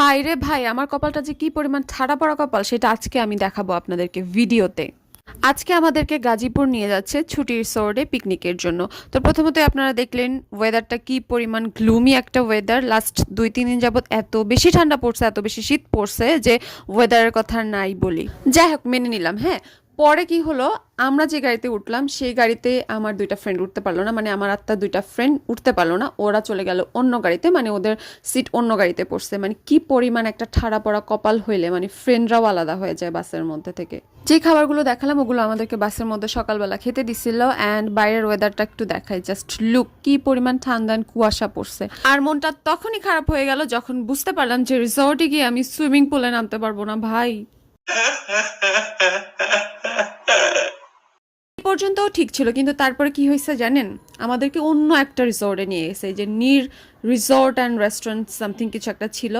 ভাই রে ভাই, আমার কপালটা যে কি পরিমাণ ঠাড়া পড়া কপাল সেটা আজকে আমি দেখাবো আপনাদেরকে ভিডিওতে। আজকে আমাদেরকে গাজীপুর নিয়ে যাচ্ছে ছুটি রিসোর্টে পিকনিকের জন্য। তো প্রথমত আপনারা দেখলেন ওয়েদারটা কি পরিমাণ গ্লুমি একটা ওয়েদার। লাস্ট 2-3 দিন যাবত এত বেশি ঠান্ডা পড়ছে, এত বেশি শীত পড়ছে যে ওয়েদারের কথা নাই বলি। যাই হোক, মেনে নিলাম। হ্যাঁ, পরে কি হলো, আমরা যে গাড়িতে উঠলাম সেই গাড়িতে আমার 2টা ফ্রেন্ড উঠতে পারলো না, মানে আমার আত্মার 2টা ফ্রেন্ড উঠতে পারলো না। ওরা চলে গেল অন্য গাড়িতে, মানে ওদের সিট অন্য গাড়িতে পড়ছে। মানে কি পরিমাণ একটা ঠাড়া পড়া কপাল হইলে মানে ফ্রেন্ডরাও আলাদা হয়ে যায় বাসের মধ্যে থেকে। যে খাবারগুলো দেখালাম ওগুলো আমাদেরকে বাসের মধ্যে সকালবেলা খেতে দিছিল। অ্যান্ড বাইরের ওয়েদারটা একটু দেখাই, জাস্ট লুক কি পরিমাণ ঠান্ডা and কুয়াশা পড়ছে। আর মনটা তখনই খারাপ হয়ে গেল যখন বুঝতে পারলাম যে রিসর্টে গিয়ে আমি সুইমিং পুলে নামতে পারবো না ভাই। পর্যন্তও ঠিক ছিল, কিন্তু তারপরে কি হয়েছে জানেন, আমাদেরকে অন্য একটা রিসর্টে নিয়ে গেছে, যে নীর রিসর্ট অ্যান্ড রেস্টুরেন্ট সামথিং কিছু একটা ছিল।